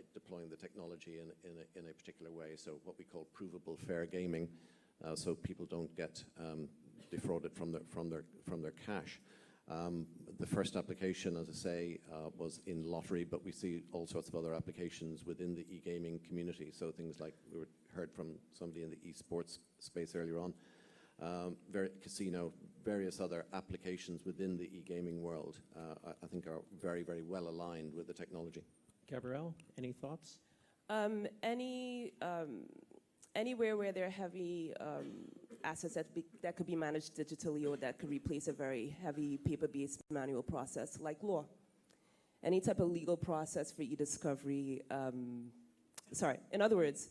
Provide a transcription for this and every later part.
by deploying the technology in a particular way. So what we call provable fair gaming, so people don't get defrauded from their cash. The first application, as I say, was in lottery, but we see all sorts of other applications within the e-gaming community. So things like we heard from somebody in the esports space earlier on, casino, various other applications within the e-gaming world, I think are very, very well aligned with the technology. Gabrielle, any thoughts? Anywhere where there are heavy assets that could be managed digitally or that could replace a very heavy paper-based manual process, like law. Any type of legal process for e-discovery. In other words,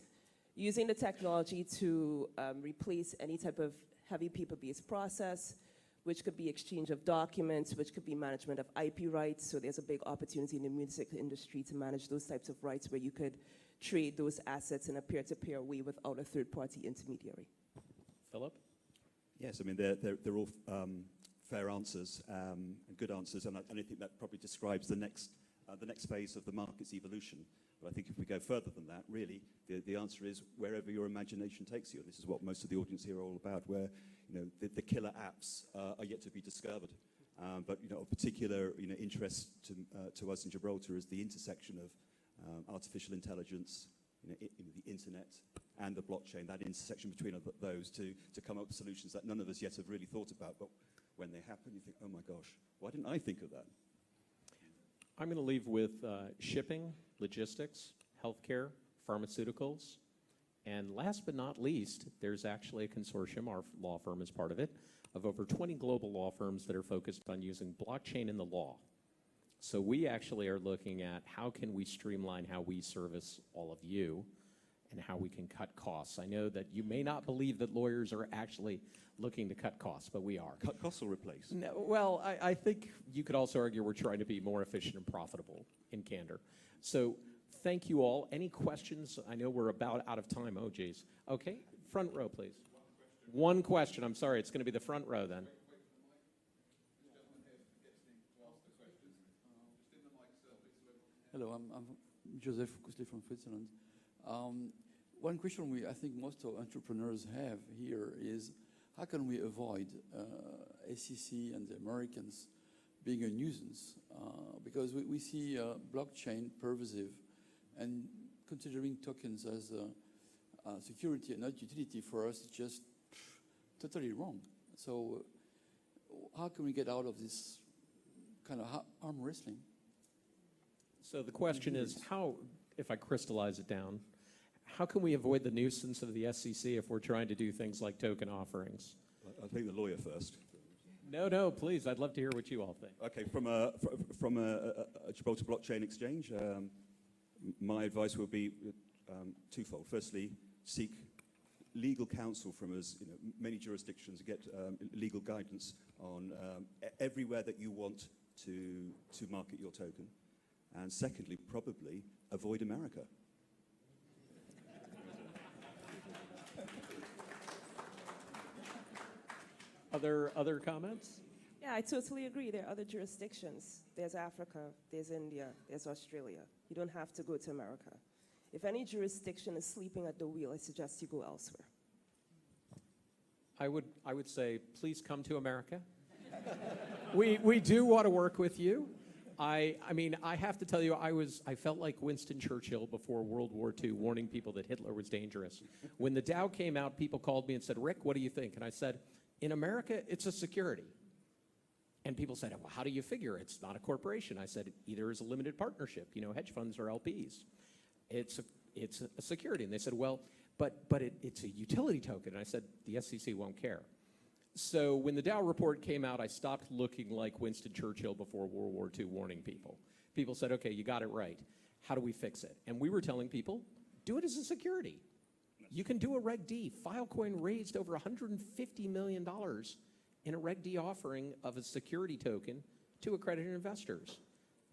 using the technology to replace any type of heavy paper-based process, which could be exchange of documents, which could be management of IP rights. So there's a big opportunity in the music industry to manage those types of rights where you could trade those assets in a peer-to-peer way without a third-party intermediary. Philip? Yes, I mean, they're all fair answers and good answers, and I think that probably describes the next phase of the market's evolution. But I think if we go further than that, really, the answer is wherever your imagination takes you. And this is what most of the audience here are all about, where the killer apps are yet to be discovered. But of particular interest to us in Gibraltar is the intersection of artificial intelligence, the internet and the blockchain, that intersection between those to come up with solutions that none of us yet have really thought about. But when they happen, you think, oh my gosh, why didn't I think of that? I'm going to leave with shipping, logistics, healthcare, pharmaceuticals, and last but not least, there's actually a consortium, our law firm is part of it, of over 20 global law firms that are focused on using blockchain in the law. So we actually are looking at how can we streamline how we service all of you and how we can cut costs. I know that you may not believe that lawyers are actually looking to cut costs, but we are. Cut costs or replace? No, well, I think you could also argue we're trying to be more efficient and profitable in candor. So thank you all. Any questions? I know we're about out of time. Oh, geez. Okay, front row, please. One question. I'm sorry, it's going to be the front row then. Hello, I'm Joseph Kusley from Switzerland. One question I think most of entrepreneurs have here is how can we avoid SEC and the Americans being a nuisance? Because we see blockchain pervasive and considering tokens as security and not utility for us is just totally wrong. So how can we get out of this kind of arm wrestling? So the question is, how, if I crystallize it down, how can we avoid the nuisance of the SEC if we're trying to do things like token offerings? I'll take the lawyer first. No, please. I'd love to hear what you all think. Okay, from a Gibraltar blockchain exchange, my advice will be twofold. Firstly, seek legal counsel from us. Many jurisdictions get legal guidance on everywhere that you want to market your token. And secondly, probably avoid America. Other comments? Yeah, I totally agree. There are other jurisdictions. There's Africa, there's India, there's Australia. You don't have to go to America. If any jurisdiction is sleeping at the wheel, I suggest you go elsewhere. I would say, please come to America. We do want to work with you. I mean, I have to tell you, I felt like Winston Churchill before World War II, warning people that Hitler was dangerous. When the Dow came out, people called me and said, Rick, what do you think? And I said, in America, it's a security. And people said, well, how do you figure? It's not a corporation. I said, either is a limited partnership. Hedge funds are LPs. It's a security. And they said, well, but it's a utility token. And I said, the SEC won't care. So when the Dow report came out, I stopped looking like Winston Churchill before World War II warning people. People said, okay, you got it right. How do we fix it? And we were telling people, do it as a security. You can do a Reg D. Filecoin raised over $150 million in a Reg D offering of a security token to accredited investors.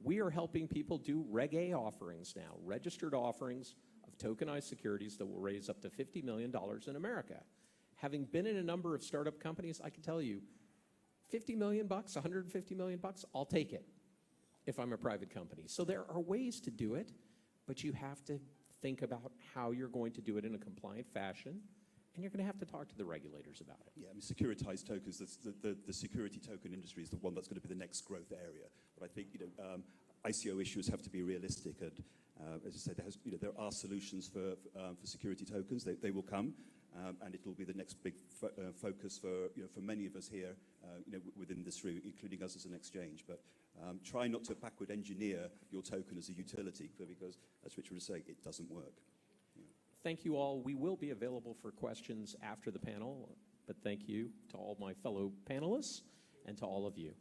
We are helping people do Reg A offerings now, registered offerings of tokenized securities that will raise up to $50 million in America. Having been in a number of startup companies, I can tell you, $50 million, $150 million, I'll take it if I'm a private company. So there are ways to do it, but you have to think about how you're going to do it in a compliant fashion, and you're going to have to talk to the regulators about it. Yeah, I mean, securitized tokens, the security token industry is the one that's going to be the next growth area. But I think, ICO issuers have to be realistic. And as I said, there are solutions for security tokens. They will come, and it will be the next big focus for many of us here, within this room, including us as an exchange. But try not to backward engineer your token as a utility, because, as Richard was saying, it doesn't work. Thank you all. We will be available for questions after the panel, but thank you to all my fellow panelists and to all of you.